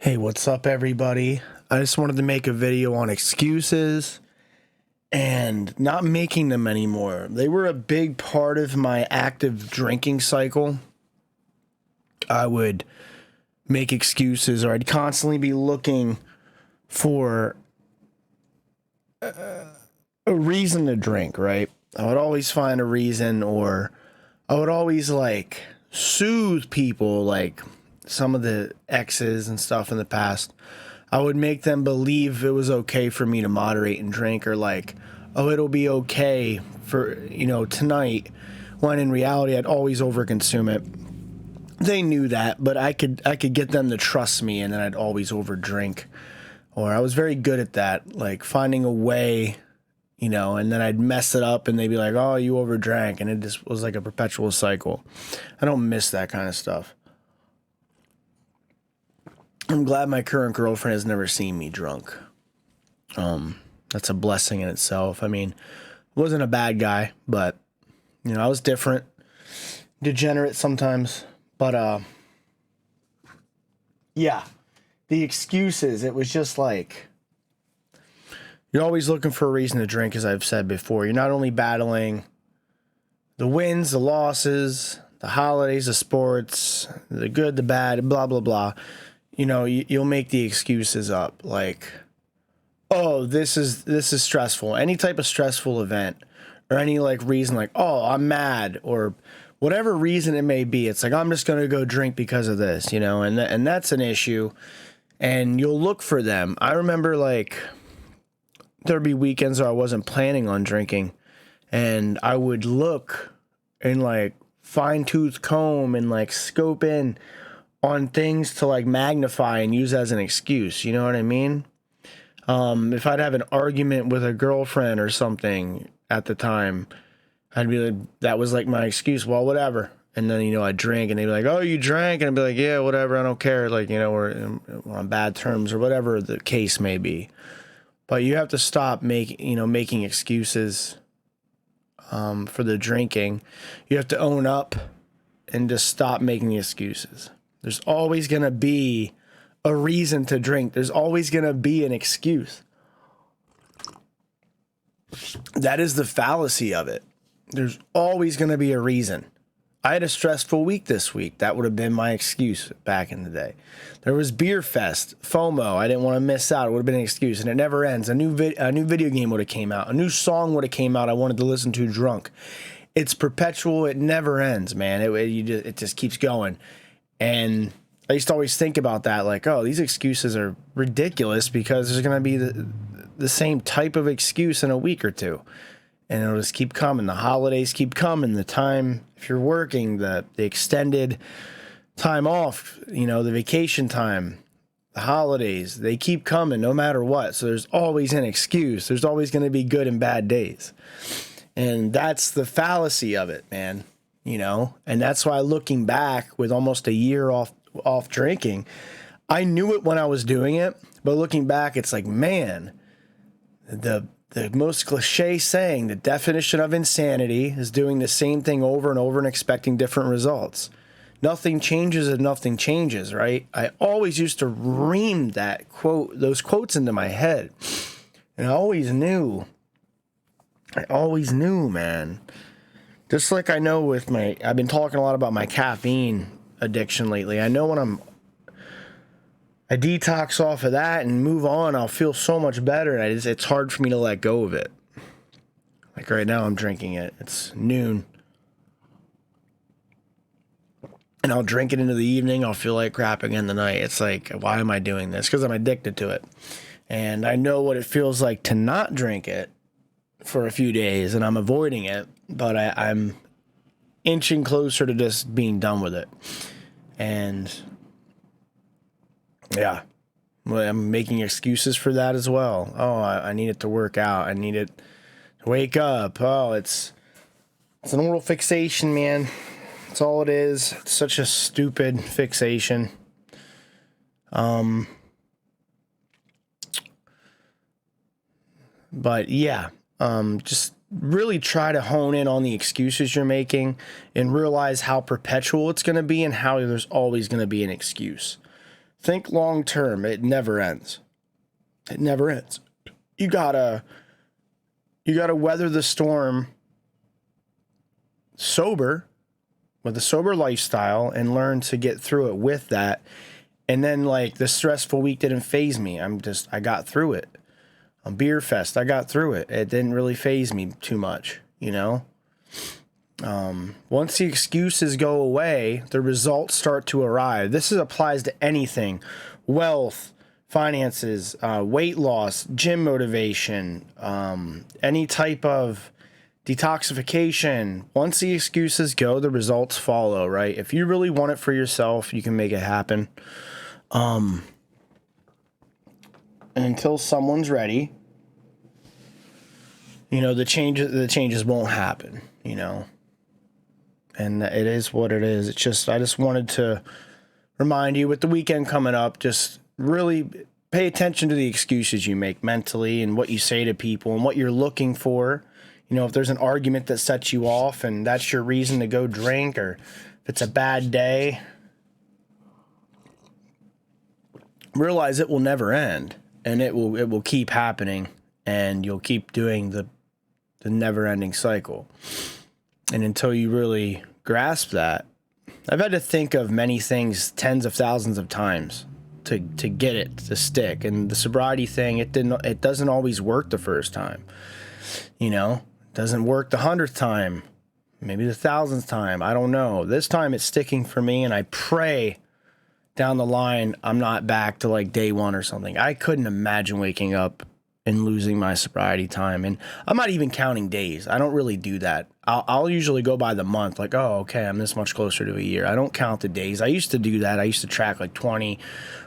Hey, what's up, everybody? I just wanted to make a video on excuses and not making them anymore. They were a big part of my active drinking cycle. I would make excuses, or I'd constantly be looking for a reason to drink, right? I would always find a reason, or I would always soothe people, like some of the exes and stuff in the past. I would make them believe it was okay for me to moderate and drink, or oh, it'll be okay for, tonight, when in reality I'd always overconsume it. They knew that, but I could get them to trust me, and then I'd always overdrink. Or I was very good at that, like finding a way, and then I'd mess it up and they'd be like, "Oh, you overdrank." And it just was like a perpetual cycle. I don't miss that kind of stuff. I'm glad my current girlfriend has never seen me drunk. That's a blessing in itself. I mean, I wasn't a bad guy, but I was different, degenerate sometimes. But yeah, the excuses. It was just like you're always looking for a reason to drink, as I've said before. You're not only battling the wins, the losses, the holidays, the sports, the good, the bad, blah blah blah. You'll make the excuses up, like, oh, this is stressful. Any type of stressful event, or any reason, like, oh, I'm mad, or whatever reason it may be. It's like, I'm just gonna go drink because of this, and that's an issue. And you'll look for them. I remember there'd be weekends where I wasn't planning on drinking, and I would look and fine tooth comb and scope in on things to magnify and use as an excuse. You know what I mean? If I'd have an argument with a girlfriend or something at the time, I'd be like, that was my excuse. Well, whatever. And then, I'd drink, and they'd be like, "Oh, you drank?" And I'd be like, "Yeah, whatever. I don't care." We're on bad terms, or whatever the case may be. But you have to stop making excuses for the drinking. You have to own up and just stop making excuses. There's always going to be a reason to drink. There's always going to be an excuse. That is the fallacy of it. There's always going to be a reason. I had a stressful week this week. That would have been my excuse back in the day. There was Beer Fest, FOMO. I didn't want to miss out. It would have been an excuse, and it never ends. A new video game would have came out. A new song would have came out I wanted to listen to drunk. It's perpetual. It never ends, man. It just keeps going. And I used to always think about that, oh, these excuses are ridiculous, because there's going to be the same type of excuse in a week or two. And it'll just keep coming. The holidays keep coming. The time, if you're working, the extended time off, the vacation time, the holidays, they keep coming no matter what. So there's always an excuse. There's always going to be good and bad days. And that's the fallacy of it, man. And that's why, looking back with almost a year off drinking, I knew it when I was doing it, but looking back, it's like, man, the most cliche saying, the definition of insanity is doing the same thing over and over and expecting different results. Nothing changes if nothing changes, right? I always used to ream those quotes into my head. And I always knew, man. Just like I know I've been talking a lot about my caffeine addiction lately. I know when I detox off of that and move on, I'll feel so much better. And it's hard for me to let go of it. Like right now, I'm drinking it. It's noon. And I'll drink it into the evening. I'll feel like crap again tonight. It's like, why am I doing this? Because I'm addicted to it. And I know what it feels like to not drink it for a few days, and I'm avoiding it. But I'm inching closer to just being done with it. And yeah, I'm making excuses for that as well. Oh, I need it to work out. I need it to wake up. Oh, it's an oral fixation, man. That's all it is. It's such a stupid fixation. But yeah, just really try to hone in on the excuses you're making and realize how perpetual it's going to be, and how there's always going to be an excuse. Think long term. It never ends. It never ends. You gotta weather the storm sober, with a sober lifestyle, and learn to get through it with that. And then, like, the stressful week didn't faze me. I got through it. On Beer Fest, I got through it. It didn't really faze me too much, you know? Once the excuses go away, the results start to arrive. Applies to anything: wealth, finances, weight loss, gym motivation, any type of detoxification. Once the excuses go, the results follow, right? If you really want it for yourself, you can make it happen. And until someone's ready, you know, the changes won't happen, you know. And it is what it is. It's just, I just wanted to remind you, with the weekend coming up, just really pay attention to the excuses you make mentally and what you say to people and what you're looking for. You know, if there's an argument that sets you off and that's your reason to go drink, or if it's a bad day, realize it will never end, and it will keep happening, and you'll keep doing the never-ending cycle. And until you really grasp that, I've had to think of many things tens of thousands of times to get it to stick. And the sobriety thing, it doesn't always work the first time. You know, it doesn't work the 100th time, maybe the 1000th time. I don't know. This time it's sticking for me, and I pray down the line I'm not back to like day one or something. I couldn't imagine waking up and losing my sobriety time. And I'm not even counting days. I don't really do that. I'll usually go by the month, like, oh, okay, I'm this much closer to a year. I don't count the days. I used to do that. I used to track like 20,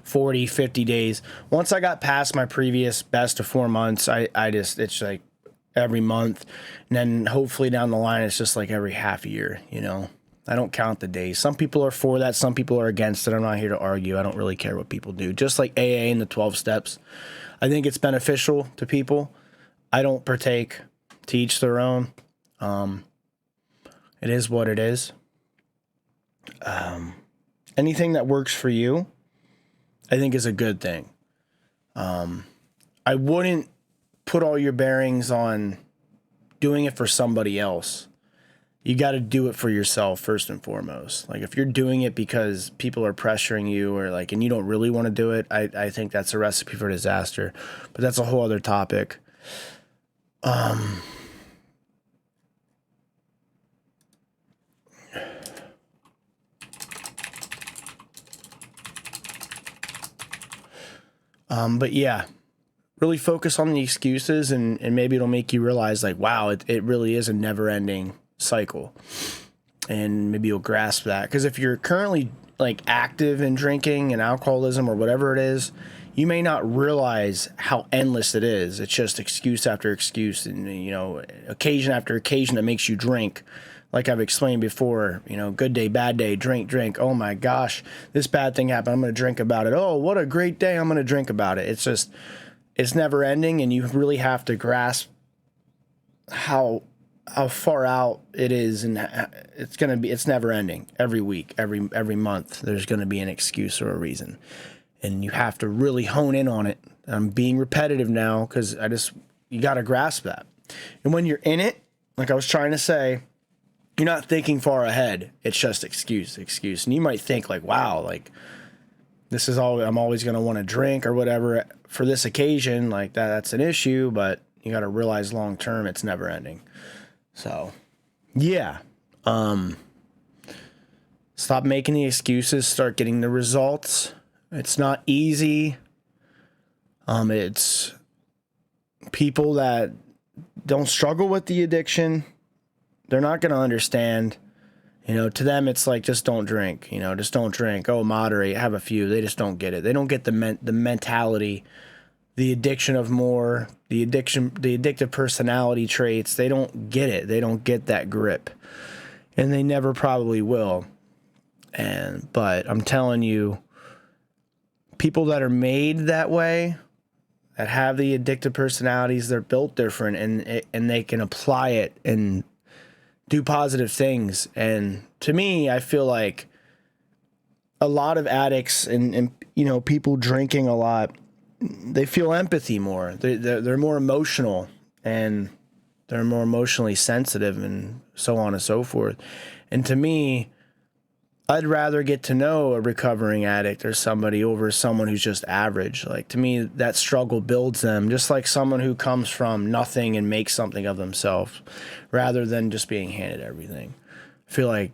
40, 50 days. Once I got past my previous best of 4 months, it's like every month. And then hopefully down the line, it's just like every half year, you know. I don't count the days. Some people are for that. Some people are against it. I'm not here to argue. I don't really care what people do. Just like AA and the 12 steps. I think it's beneficial to people. I don't partake. To each their own. It is what it is. Anything that works for you, I think, is a good thing. I wouldn't put all your bearings on doing it for somebody else. You got to do it for yourself first and foremost. Like, if you're doing it because people are pressuring you, or like, and you don't really want to do it, I think that's a recipe for disaster. But that's a whole other topic. But yeah, really focus on the excuses, and maybe it'll make you realize, like, wow, it really is a never ending cycle. And maybe you'll grasp that. Because if you're currently like active in drinking and alcoholism or whatever it is, you may not realize how endless it is. It's just excuse after excuse, and, you know, occasion after occasion that makes you drink. Like I've explained before, you know, good day, bad day, drink. Oh my gosh, this bad thing happened, I'm going to drink about it. Oh, what a great day, I'm going to drink about it. It's just, it's never ending, and you really have to grasp how far out it is, and it's never ending. Every week, every month, there's going to be an excuse or a reason, and you have to really hone in on it. I'm being repetitive now because you got to grasp that. And when you're in it, like I was trying to say, you're not thinking far ahead. It's just excuse. And you might think like, wow, like this is all, I'm always going to want to drink or whatever for this occasion. Like that's an issue, but you got to realize long term, it's never ending. So yeah. Stop making the excuses, start getting the results. It's not easy. It's people that don't struggle with the addiction, they're not going to understand. You know, to them, it's like, just don't drink. You know, just don't drink. Oh, moderate, have a few. They just don't get it. They don't get the mentality, the addiction of more, the addictive personality traits. They don't get it. They don't get that grip, and they never probably will. But I'm telling you, people that are made that way, that have the addictive personalities, they're built different, and they can apply it and do positive things. And to me, I feel like a lot of addicts and people drinking a lot, they feel empathy more. They're more emotional, and they're more emotionally sensitive, and so on and so forth. And to me, I'd rather get to know a recovering addict or somebody over someone who's just average. Like, to me, that struggle builds them, just like someone who comes from nothing and makes something of themselves, rather than just being handed everything. I feel like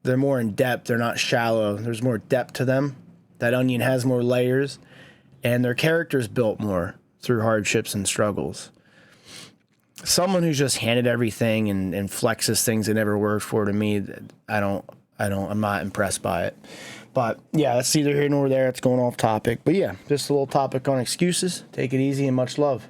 they're more in depth. They're not shallow. There's more depth to them. That onion has more layers, and their character's built more through hardships and struggles. Someone who's just handed everything and flexes things that never worked for, to me, I'm not impressed by it. But yeah, that's neither here nor there. It's going off topic. But yeah, just a little topic on excuses. Take it easy and much love.